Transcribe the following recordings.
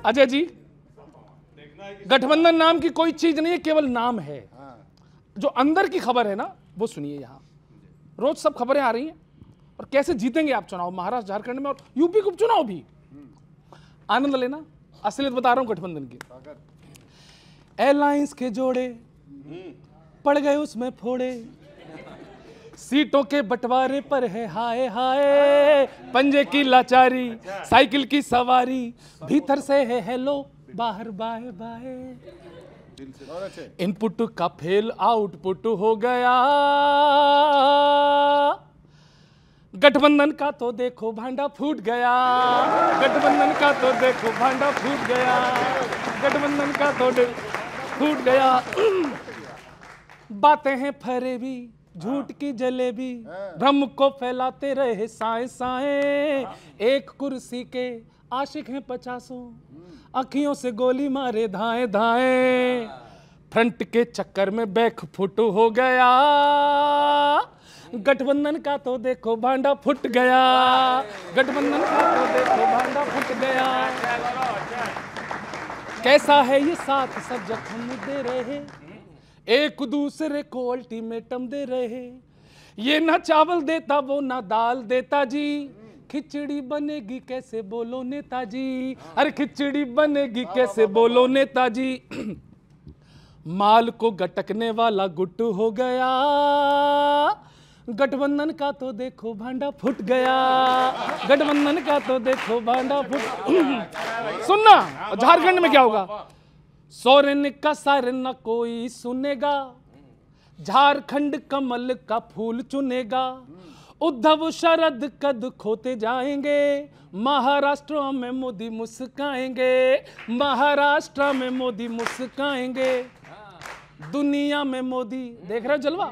अजय जी, गठबंधन नाम की कोई चीज नहीं है, केवल नाम है। जो अंदर की खबर है ना वो सुनिए। यहां रोज सब खबरें आ रही हैं और कैसे जीतेंगे आप चुनाव, महाराष्ट्र झारखंड में और यूपी के उपचुनाव भी। आनंद लेना, असलियत बता रहा हूं गठबंधन की। एयरलाइंस के जोड़े पड़ गए उसमें फोड़े, सीटों के बंटवारे पर है हाय हाय, पंजे की लाचारी साइकिल की सवारी, भीतर से है हेलो बाहर बाय बाय। इनपुट का फेल आउटपुट हो गया, गठबंधन का तो देखो भांडा फूट गया, गठबंधन का तो देखो भांडा फूट गया, गठबंधन का तो फूट गया। बातें हैं फरेबी, झूठ की जलेबी, भ्रम को फैलाते रहे साए साए, एक कुर्सी के आशिक हैं 50, अखियों से गोली मारे धाए धाए, फ्रंट के चक्कर में बैक फुट हो गया, गठबंधन का तो देखो भांडा फुट गया, गठबंधन का तो देखो भांडा फुट गया। कैसा है ये साथ सब जख्म दे रहे, एक दूसरे को अल्टीमेटम दे रहे, ये ना चावल देता वो ना दाल देता जी, खिचड़ी बनेगी कैसे बोलो नेताजी, अरे खिचड़ी बनेगी कैसे बोलो नेताजी। माल को गटकने वाला गुट हो गया, गठबंधन का तो देखो भांडा फुट गया, गठबंधन का तो देखो भांडा फुट। सुनना झारखंड में क्या होगा, सोरेन का सारे न कोई सुनेगा, झारखंड कमल का फूल चुनेगा, उद्धव शरद कद खोते जाएंगे, महाराष्ट्र में मोदी मुस्काएंगे, महाराष्ट्र में मोदी मुस्काएंगे, दुनिया में मोदी, देख रहे हो जलवा,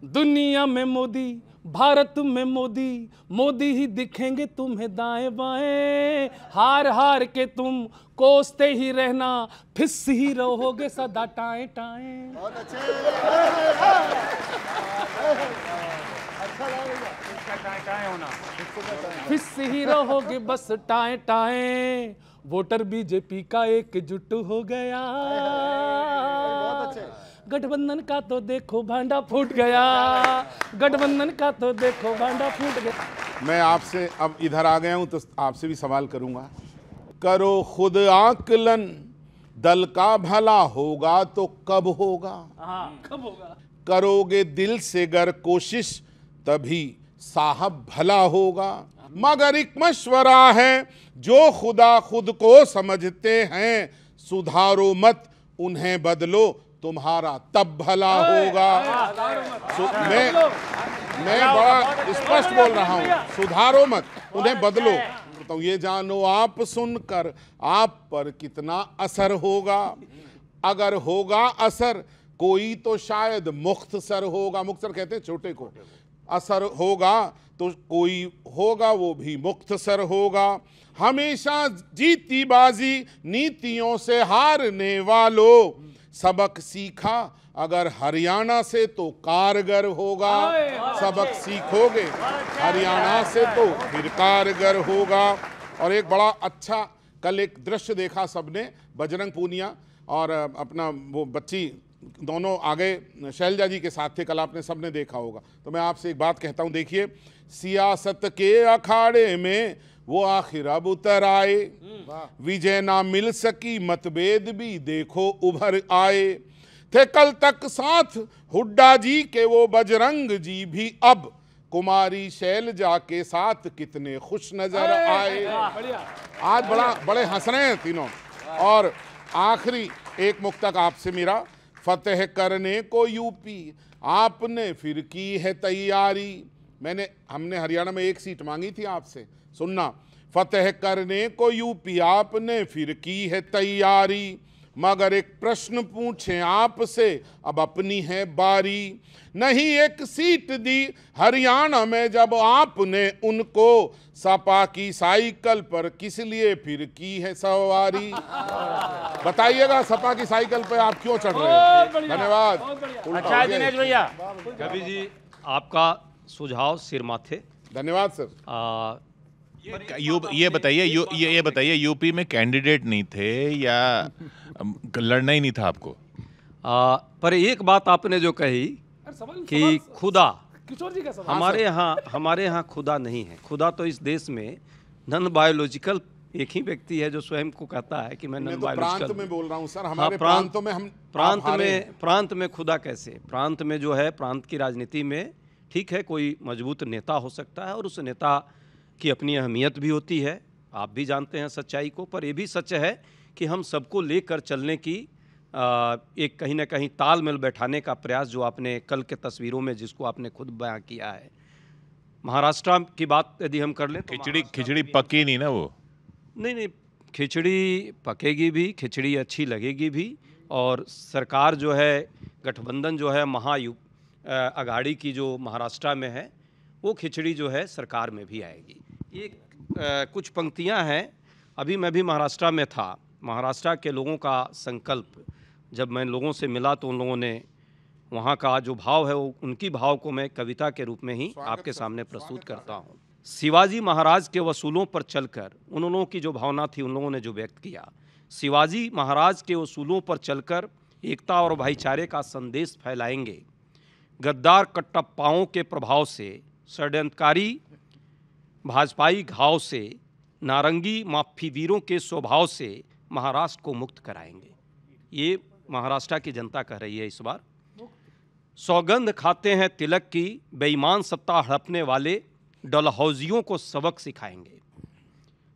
दुनिया में मोदी, भारत में मोदी, मोदी ही दिखेंगे तुम्हें दाएं बाएं, हार हार के तुम कोसते ही रहना, फिस ही रहोगे सदा टाएं टाएं। बहुत अच्छे, फिस ही रहोगे बस टाएं टाएं, वोटर बीजेपी का एकजुट हो गया, गठबंधन का तो देखो भांडा फूट गया, गठबंधन का तो देखो भांडा फूट गया। मैं आपसे अब इधर आ गया हूं तो आपसे भी सवाल करूंगा। करो खुद आकलन, दल का भला होगा तो कब होगा? कब होगा? करोगे दिल से गर कोशिश तभी साहब भला होगा, मगर एक मशवरा है जो खुदा खुद को समझते हैं, सुधारो मत उन्हें बदलो तुम्हारा तब भला होगा। मैं बड़ा स्पष्ट बोल रहा हूं, सुधारो मत उन्हें बदलो, तो ये जानो आप सुनकर आप पर कितना असर होगा, अगर होगा असर कोई तो शायद मुख्तसर होगा, मुख्तसर कहते हैं छोटे को, असर होगा तो कोई होगा वो भी मुख्तसर होगा, हमेशा जीती बाजी नीतियों से हारने वालों, सबक सीखा अगर हरियाणा से तो कारगर होगा, सबक सीखोगे हरियाणा से तो फिर कारगर होगा। और एक बड़ा अच्छा कल एक दृश्य देखा सबने, बजरंग पूनिया और अपना वो बच्ची दोनों आगे शैलजा जी के साथ थे, कल आपने सबने देखा होगा। तो मैं आपसे एक बात कहता हूं, देखिए सियासत के अखाड़े में वो आखिर अब उतर आए, विजय ना मिल सकी मतभेद भी देखो उभर आए, थे कल तक साथ हुड्डा जी के वो बजरंग जी भी अब कुमारी शैलजा के साथ कितने खुश नजर आए। आज बड़े हंस रहे हैं तीनों। और आखिरी एक मुक्तक आपसे मेरा, फतेह करने को यूपी आपने फिर की है तैयारी, हमने हरियाणा में एक सीट मांगी थी आपसे, सुनना, फतेह करने को यूपी आपने फिर की है तैयारी, मगर एक प्रश्न पूछें आपसे अब अपनी है बारी, नहीं एक सीट दी हरियाणा में जब आपने उनको, सपा की साइकिल पर किस लिए फिर की है सवारी। बताइएगा सपा की साइकिल पर आप क्यों चढ़ रहे हैं? धन्यवाद। अच्छा दिनेश भैया, कवि जी आपका सुझाव सिर माथे। धन्यवाद सर। ये बताइए ये बताइए, यूपी में कैंडिडेट नहीं थे या लड़ना ही नहीं था आपको? पर एक बात आपने जो कही कि खुदा, किशोर जी का सवाल। हमारे यहाँ खुदा नहीं है। खुदा तो इस देश में नॉन बायोलॉजिकल एक ही व्यक्ति है जो स्वयं को कहता है कि मैं नॉन बायोलॉजिकल। प्रांत में बोल रहा हूँ सर, हमारे प्रांतों में हम प्रांत में खुदा कैसे? प्रांत में जो है, प्रांत की राजनीति में ठीक है कोई मजबूत नेता हो सकता है और उस नेता की अपनी अहमियत भी होती है, आप भी जानते हैं सच्चाई को। पर यह भी सच है कि हम सबको लेकर चलने की एक कहीं ना कहीं तालमेल बैठाने का प्रयास जो आपने कल के तस्वीरों में जिसको आपने खुद बयां किया है। महाराष्ट्र की बात यदि हम कर लें तो खिचड़ी पकी नहीं ना वो? नहीं, खिचड़ी पकेगी भी, खिचड़ी अच्छी लगेगी भी, और सरकार जो है, गठबंधन जो है अघाड़ी की जो महाराष्ट्र में है, वो खिचड़ी जो है सरकार में भी आएगी। ये कुछ पंक्तियां हैं। अभी मैं भी महाराष्ट्र में था। महाराष्ट्र के लोगों का संकल्प, जब मैं लोगों से मिला तो उन लोगों ने वहाँ का जो भाव है वो उनकी भाव को मैं कविता के रूप में ही आपके सामने प्रस्तुत करता हूँ। शिवाजी महाराज के वसूलों पर चलकर, उन लोगों की जो भावना थी उन लोगों ने जो व्यक्त किया, शिवाजी महाराज के वसूलों पर चलकर एकता और भाईचारे का संदेश फैलाएंगे। गद्दार कट्टप्पाओं के प्रभाव से, षड्यंत्रकारी भाजपाई घाव से, नारंगी माफीवीरों के स्वभाव से महाराष्ट्र को मुक्त कराएंगे। ये महाराष्ट्र की जनता कह रही है इस बार। सौगंध खाते हैं तिलक की, बेईमान सत्ता हड़पने वाले डलहौजियों को सबक सिखाएंगे।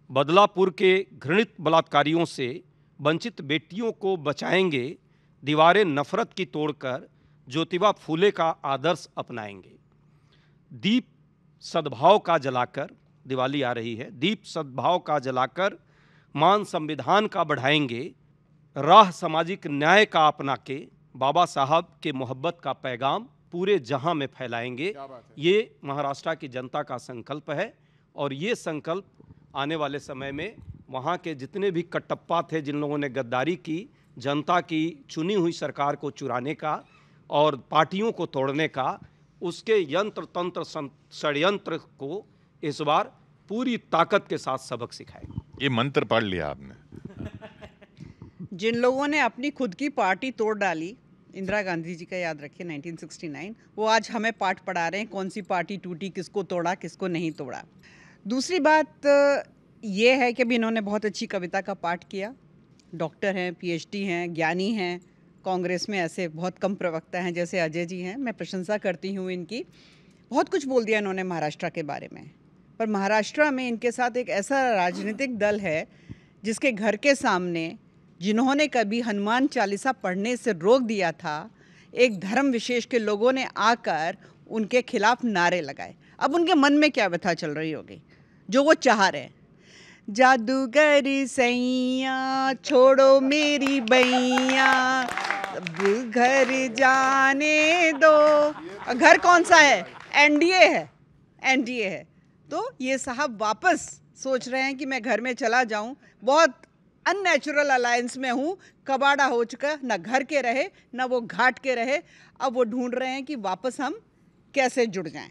बदलापुर के घृणित बलात्कारियों से वंचित बेटियों को बचाएंगे। दीवारें नफरत की तोड़कर ज्योतिबा फूले का आदर्श अपनाएंगे। दीप सद्भाव का जलाकर, दिवाली आ रही है, दीप सद्भाव का जलाकर मान संविधान का बढ़ाएंगे। राह सामाजिक न्याय का अपना के बाबा साहब के मोहब्बत का पैगाम पूरे जहां में फैलाएंगे। ये महाराष्ट्र की जनता का संकल्प है और ये संकल्प आने वाले समय में वहाँ के जितने भी कट्टप्पा थे, जिन लोगों ने गद्दारी की, जनता की चुनी हुई सरकार को चुराने का और पार्टियों को तोड़ने का, उसके यंत्र तंत्र षड्यंत्र को इस बार पूरी ताकत के साथ सबक सिखाएंगे। ये मंत्र पढ़ लिया आपने। जिन लोगों ने अपनी खुद की पार्टी तोड़ डाली, इंदिरा गांधी जी का याद रखिए 1969, वो आज हमें पाठ पढ़ा रहे हैं कौन सी पार्टी टूटी, किसको तोड़ा, किसको नहीं तोड़ा। दूसरी बात ये है कि अभी इन्होंने बहुत अच्छी कविता का पाठ किया। डॉक्टर हैं, पीएचडी हैं, ज्ञानी हैं। कांग्रेस में ऐसे बहुत कम प्रवक्ता हैं जैसे अजय जी हैं, मैं प्रशंसा करती हूँ इनकी। बहुत कुछ बोल दिया इन्होंने महाराष्ट्र के बारे में, पर महाराष्ट्र में इनके साथ एक ऐसा राजनीतिक दल है जिसके घर के सामने, जिन्होंने कभी हनुमान चालीसा पढ़ने से रोक दिया था, एक धर्म विशेष के लोगों ने आकर उनके खिलाफ नारे लगाए। अब उनके मन में क्या व्यथा चल रही होगी जो वो चाह रहे हैं। जादूगर सैया छोड़ो मेरी बैया, अब घर जाने दो। घर कौन सा है? एनडीए है, एनडीए है। तो ये साहब वापस सोच रहे हैं कि मैं घर में चला जाऊं, बहुत अननेचुरल अलायंस में हूँ, कबाड़ा हो चुका, ना घर के रहे ना वो घाट के रहे। अब वो ढूंढ रहे हैं कि वापस हम कैसे जुड़ जाएं।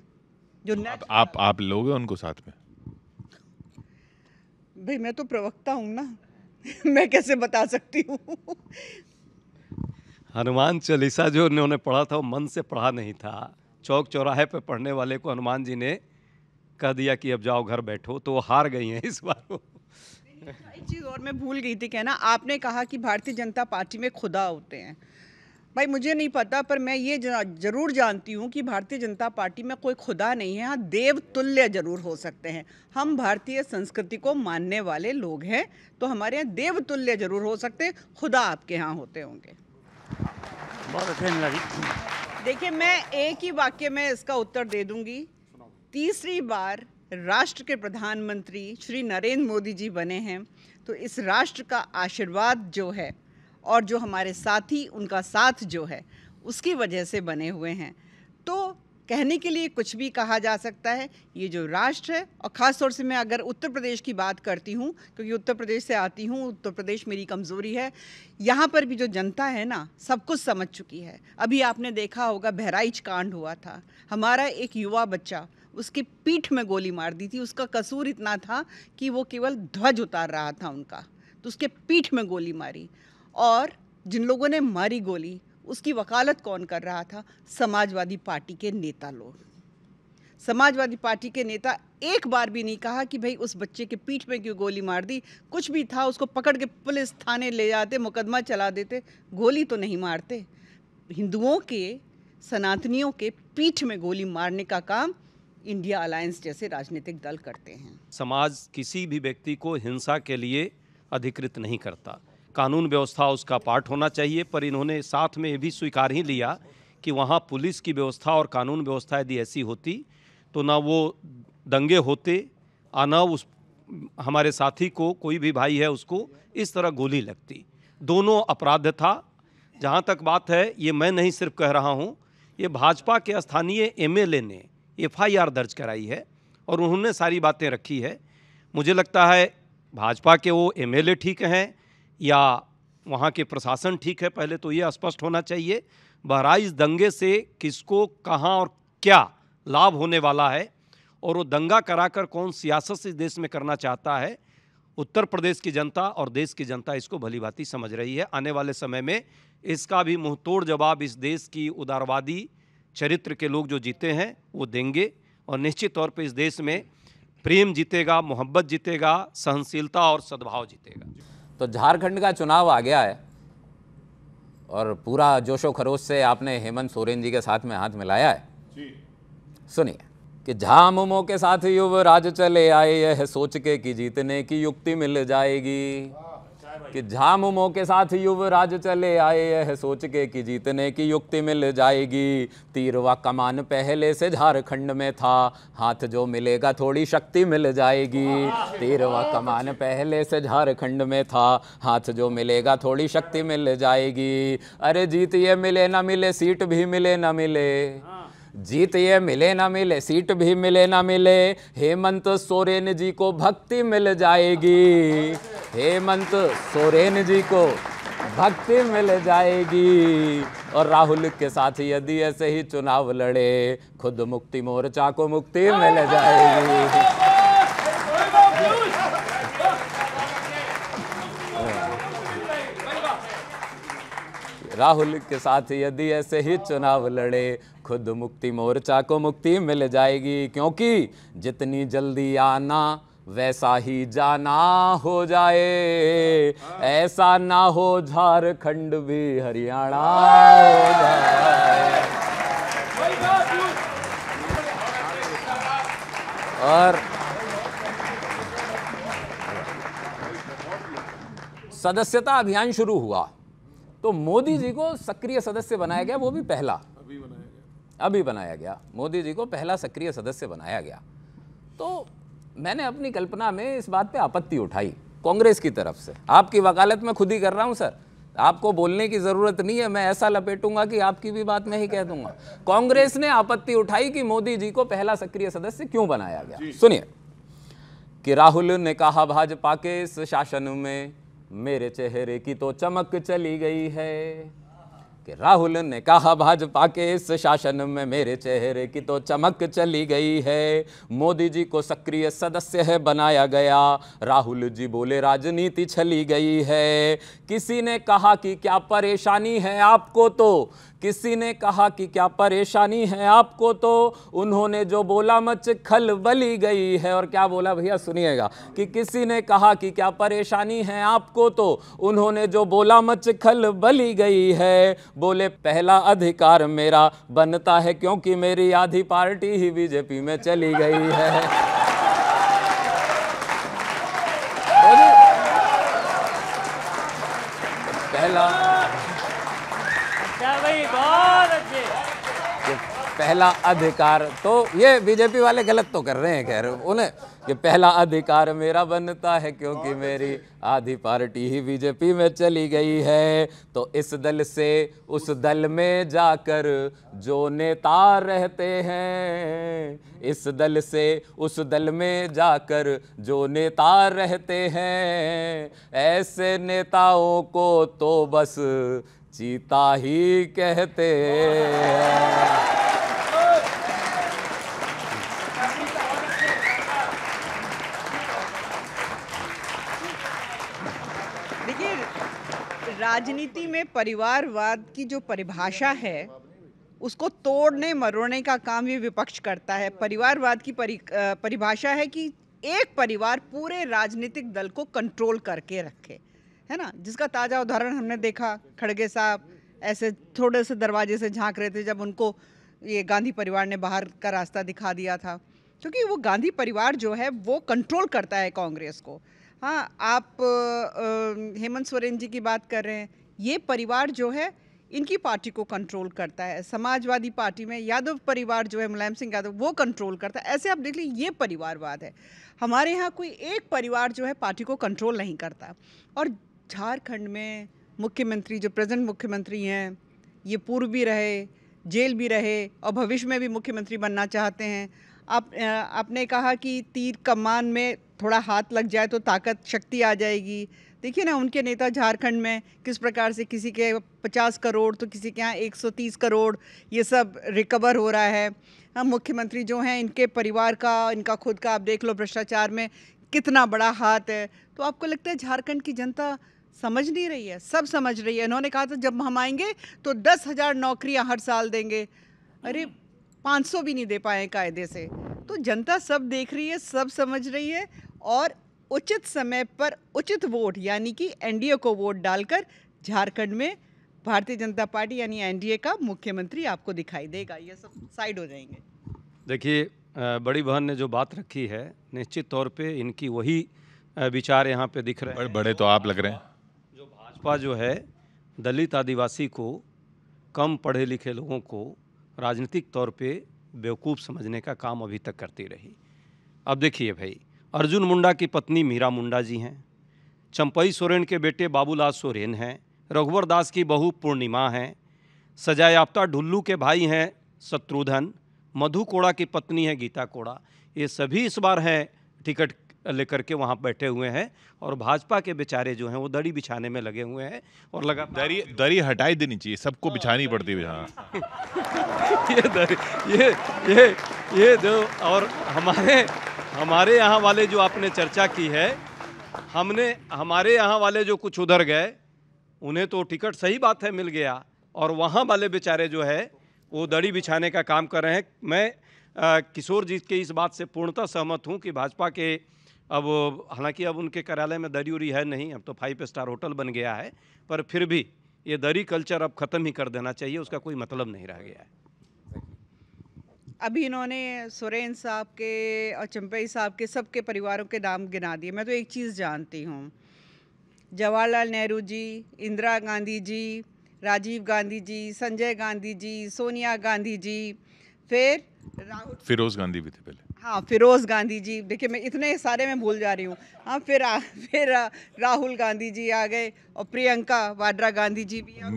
जो आप लोगे उनको साथ में? भाई मैं तो प्रवक्ता हूँ ना मैं कैसे बता सकती हूँ। हनुमान चालीसा जो उन्होंने पढ़ा था वो मन से पढ़ा नहीं था। चौक चौराहे पे पढ़ने वाले को हनुमान जी ने कह दिया कि अब जाओ घर बैठो, तो वो हार गई हैं इस बार। एक चीज़ और मैं भूल गई थी कहना, आपने कहा कि भारतीय जनता पार्टी में खुदा होते हैं। भाई मुझे नहीं पता, पर मैं ये जरूर जानती हूँ कि भारतीय जनता पार्टी में कोई खुदा नहीं है। हाँ, देव तुल्य जरूर हो सकते हैं। हम भारतीय संस्कृति को मानने वाले लोग हैं, तो हमारे यहाँ देव तुल्य जरूर हो सकते हैं। खुदा आपके यहाँ होते होंगे। बहुत अच्छे लगी। देखिए, मैं एक ही वाक्य में इसका उत्तर दे दूंगी। तीसरी बार राष्ट्र के प्रधानमंत्री श्री नरेंद्र मोदी जी बने हैं, तो इस राष्ट्र का आशीर्वाद जो है और जो हमारे साथी उनका साथ जो है उसकी वजह से बने हुए हैं। तो कहने के लिए कुछ भी कहा जा सकता है। ये जो राष्ट्र है, और ख़ास तौर से मैं अगर उत्तर प्रदेश की बात करती हूँ, क्योंकि उत्तर प्रदेश से आती हूँ, उत्तर प्रदेश मेरी कमज़ोरी है। यहाँ पर भी जो जनता है ना, सब कुछ समझ चुकी है। अभी आपने देखा होगा बहराइच कांड हुआ था, हमारा एक युवा बच्चा उसकी पीठ में गोली मार दी थी। उसका कसूर इतना था कि वो केवल ध्वज उतार रहा था उनका, तो उसके पीठ में गोली मारी। और जिन लोगों ने मारी गोली, उसकी वकालत कौन कर रहा था? समाजवादी पार्टी के नेता लोग। समाजवादी पार्टी के नेता एक बार भी नहीं कहा कि भाई उस बच्चे के पीठ में क्यों गोली मार दी। कुछ भी था उसको पकड़ के पुलिस थाने ले जाते, मुकदमा चला देते, गोली तो नहीं मारते। हिंदुओं के, सनातनियों के पीठ में गोली मारने का काम इंडिया अलायंस जैसे राजनीतिक दल करते हैं। समाज किसी भी व्यक्ति को हिंसा के लिए अधिकृत नहीं करता। कानून व्यवस्था उसका पार्ट होना चाहिए, पर इन्होंने साथ में ये भी स्वीकार ही लिया कि वहाँ पुलिस की व्यवस्था और कानून व्यवस्था यदि ऐसी होती तो ना वो दंगे होते, ना उस हमारे साथी को, कोई भी भाई है उसको इस तरह गोली लगती। दोनों अपराध था। जहाँ तक बात है, ये मैं नहीं सिर्फ कह रहा हूँ, ये भाजपा के स्थानीय एमएलए ने एफआईआर दर्ज कराई है और उन्होंने सारी बातें रखी है। मुझे लगता है भाजपा के वो एमएलए ठीक हैं या वहाँ के प्रशासन ठीक है, पहले तो ये स्पष्ट होना चाहिए। बहराइच दंगे से किसको कहाँ और क्या लाभ होने वाला है और वो दंगा कराकर कौन सियासत इस देश में करना चाहता है, उत्तर प्रदेश की जनता और देश की जनता इसको भलीभांति समझ रही है। आने वाले समय में इसका भी मुंहतोड़ जवाब इस देश की उदारवादी चरित्र के लोग जो जीते हैं वो देंगे और निश्चित तौर पे इस देश में प्रेम जीतेगा, मोहब्बत जीतेगा, सहनशीलता और सद्भाव जीतेगा। तो झारखंड का चुनाव आ गया है और पूरा जोशो खरोश से आपने हेमंत सोरेन जी के साथ में हाथ मिलाया है। सुनिए कि झामुमो के साथ युवराज चले आए यह सोच के कि जीतने की युक्ति मिल जाएगी, कि झामुमो के साथ युवराज चले आए यह सोच के कि जीतने की युक्ति मिल जाएगी। तीरवा कमान पहले से झारखंड में था, हाथ जो मिलेगा थोड़ी शक्ति मिल जाएगी। तीरवा कमान पहले से झारखंड में था, हाथ जो मिलेगा थोड़ी शक्ति मिल जाएगी। अरे जीत ये मिले ना मिले, सीट भी मिले ना मिले, जीत ये मिले ना मिले, सीट भी मिले ना मिले, हेमंत सोरेन जी को भक्ति मिल जाएगी। हेमंत सोरेन जी को भक्ति मिल जाएगी। और राहुल के साथ यदि ऐसे ही चुनाव लड़े, खुद मुक्ति मोर्चा को मुक्ति मिल जाएगी। राहुल के साथ यदि ऐसे ही चुनाव लड़े, खुद मुक्ति मोर्चा को मुक्ति मिल जाएगी। क्योंकि जितनी जल्दी आना वैसा ही जाना हो जाए, ऐसा ना हो झारखंड भी हरियाणा हो जाए। और सदस्यता अभियान शुरू हुआ तो मोदी जी को सक्रिय सदस्य बनाया गया, वो भी पहला अभी बनाया गया। मोदी जी को पहला सक्रिय सदस्य बनाया गया। तो मैंने अपनी कल्पना में इस बात पे आपत्ति उठाई कांग्रेस की तरफ से। आपकी वकालत मैं खुद ही कर रहा हूं सर, आपको बोलने की जरूरत नहीं है, मैं ऐसा लपेटूंगा कि आपकी भी बात मैं ही कह दूंगा। कांग्रेस ने आपत्ति उठाई कि मोदी जी को पहला सक्रिय सदस्य क्यों बनाया गया। सुनिए कि राहुल ने कहा भाजपा के इस शासन में मेरे चेहरे की तो चमक चली गई है, कि राहुल ने कहा भाजपा के इस शासन में मेरे चेहरे की तो चमक चली गई है। मोदी जी को सक्रिय सदस्य है बनाया गया। राहुल जी बोले राजनीति चली गई है। किसी ने कहा कि क्या परेशानी है आपको, तो किसी ने कहा कि क्या परेशानी है आपको, तो उन्होंने जो बोला मच खलबली गई है। और क्या बोला भैया सुनिएगा, कि किसी ने कहा कि क्या परेशानी है आपको, तो उन्होंने जो बोला मच खलबली गई है। बोले पहला अधिकार मेरा बनता है क्योंकि मेरी आधी पार्टी ही बीजेपी में चली गई है। पहला बहुत अच्छे। पहला अधिकार, तो ये बीजेपी वाले गलत तो कर रहे हैं, खैर उन्हें कि पहला अधिकार मेरा बनता है क्योंकि मेरी आधी पार्टी ही बीजेपी में चली गई है। तो इस दल से उस दल में जाकर जो नेता रहते हैं, इस दल से उस दल में जाकर जो नेता रहते हैं, ऐसे नेताओं को तो बस चीता ही कहते हैं। राजनीति में परिवारवाद की जो परिभाषा है उसको तोड़ने मरोड़ने का काम ये विपक्ष करता है। परिवारवाद की परिभाषा है कि एक परिवार पूरे राजनीतिक दल को कंट्रोल करके रखे, है ना, जिसका ताज़ा उदाहरण हमने देखा। खड़गे साहब ऐसे थोड़े से दरवाजे से झांक रहे थे जब उनको ये गांधी परिवार ने बाहर का रास्ता दिखा दिया था, क्योंकि वो गांधी परिवार जो है वो कंट्रोल करता है कांग्रेस को। हाँ, आप हेमंत सोरेन जी की बात कर रहे हैं, ये परिवार जो है इनकी पार्टी को कंट्रोल करता है। समाजवादी पार्टी में यादव परिवार जो है, मुलायम सिंह यादव, वो कंट्रोल करता है। ऐसे आप देख लीजिए, ये परिवारवाद है। हमारे यहाँ कोई एक परिवार जो है पार्टी को कंट्रोल नहीं करता। और झारखंड में मुख्यमंत्री जो प्रेजेंट मुख्यमंत्री हैं, ये पूर्व भी रहे, जेल भी रहे और भविष्य में भी मुख्यमंत्री बनना चाहते हैं। आपने कहा कि तीर कमान में थोड़ा हाथ लग जाए तो ताकत शक्ति आ जाएगी। देखिए ना, उनके नेता झारखंड में किस प्रकार से किसी के 50 करोड़ तो किसी के यहाँ 130 करोड़ ये सब रिकवर हो रहा है। हम मुख्यमंत्री जो हैं, इनके परिवार का, इनका खुद का आप देख लो भ्रष्टाचार में कितना बड़ा हाथ है। तो आपको लगता है झारखंड की जनता समझ नहीं रही है? सब समझ रही है। इन्होंने कहा था जब हम आएंगे तो 10,000 नौकरियां हर साल देंगे। अरे 500 भी नहीं दे पाए कायदे से। तो जनता सब देख रही है, सब समझ रही है और उचित समय पर उचित वोट यानी कि एनडीए को वोट डालकर झारखंड में भारतीय जनता पार्टी यानी एनडीए का मुख्यमंत्री आपको दिखाई देगा। ये सब साइड हो जाएंगे। देखिए, बड़ी बहन ने जो बात रखी है, निश्चित तौर पे इनकी वही विचार यहाँ पे दिख रहे हैं। बड़े तो आप लग रहे हैं। जो भाजपा जो है दलित आदिवासी को, कम पढ़े लिखे लोगों को राजनीतिक तौर पे बेवकूफ़ समझने का काम अभी तक करती रही। अब देखिए भाई, अर्जुन मुंडा की पत्नी मीरा मुंडा जी हैं, चंपई सोरेन के बेटे बाबूलाल सोरेन हैं, रघुवर दास की बहू पूर्णिमा हैं, सजायाफ्ता ढुल्लू के भाई हैं शत्रुघ्न, मधु कोड़ा की पत्नी है गीता कोड़ा। ये सभी इस बार हैं टिकट लेकर के वहाँ बैठे हुए हैं और भाजपा के बेचारे जो हैं वो दरी बिछाने में लगे हुए हैं और लगातार दरी हटाई देनी चाहिए, सबको बिछानी पड़ती है। हाँ। ये जो और हमारे यहाँ वाले जो आपने चर्चा की है, हमारे यहाँ वाले जो कुछ उधर गए उन्हें तो टिकट, सही बात है, मिल गया और वहाँ वाले बेचारे जो है वो दड़ी बिछाने का काम कर रहे हैं। मैं किशोर जी के इस बात से पूर्णतः सहमत हूँ कि भाजपा के अब, हालांकि अब उनके कार्यालय में दरी उरी है नहीं, अब तो 5 स्टार होटल बन गया है, पर फिर भी ये दरी कल्चर अब ख़त्म ही कर देना चाहिए, उसका कोई मतलब नहीं रह गया है। अभी इन्होंने सोरेन साहब के और चंपई साहब के सबके परिवारों के नाम गिना दिए। मैं तो एक चीज़ जानती हूँ, जवाहरलाल नेहरू जी, इंदिरा गांधी जी, राजीव गांधी जी, संजय गांधी जी, सोनिया गांधी जी, फिर फिरोज गांधी भी थे पहले। हाँ, फिरोज गांधी जी। देखिए, मैं इतने सारे मैं भूल जा रही हूँ। हाँ, फिर राहुल गांधी जी आ गए और प्रियंका वाड्रा गांधी जी भी हैं।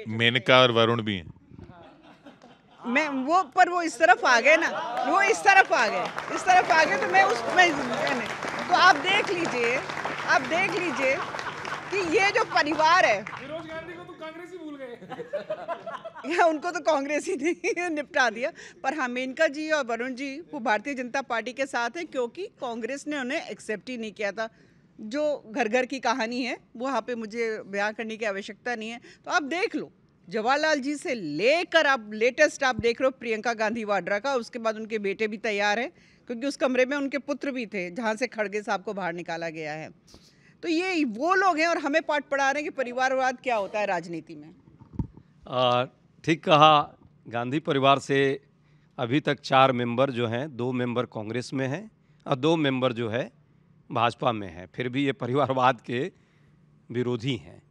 मेनका और वरुण भी हैं। वो इस तरफ आ गए ना, वो इस तरफ आ गए तो मैं उसमें तो आप देख लीजिए कि ये जो परिवार है, फिरोज गांधी को तो कांग्रेस ही भूल गए। या उनको तो कांग्रेस ही ने निपटा दिया। पर हाँ, मेनका जी और वरुण जी वो भारतीय जनता पार्टी के साथ हैं, क्योंकि कांग्रेस ने उन्हें एक्सेप्ट ही नहीं किया था। जो घर घर की कहानी है वो यहाँ पे मुझे बयां करने की आवश्यकता नहीं है। तो आप देख लो, जवाहरलाल जी से लेकर आप लेटेस्ट आप देख रहे हो प्रियंका गांधी वाड्रा का। उसके बाद उनके बेटे भी तैयार हैं, क्योंकि उस कमरे में उनके पुत्र भी थे जहाँ से खड़गे साहब को बाहर निकाला गया है। तो ये वो लोग हैं और हमें पाठ पढ़ा रहे हैं कि परिवारवाद क्या होता है राजनीति में। ठीक कहा। गांधी परिवार से अभी तक 4 मेंबर जो हैं, 2 मेंबर कांग्रेस में हैं और 2 मेंबर जो है भाजपा में हैं, फिर भी ये परिवारवाद के विरोधी हैं।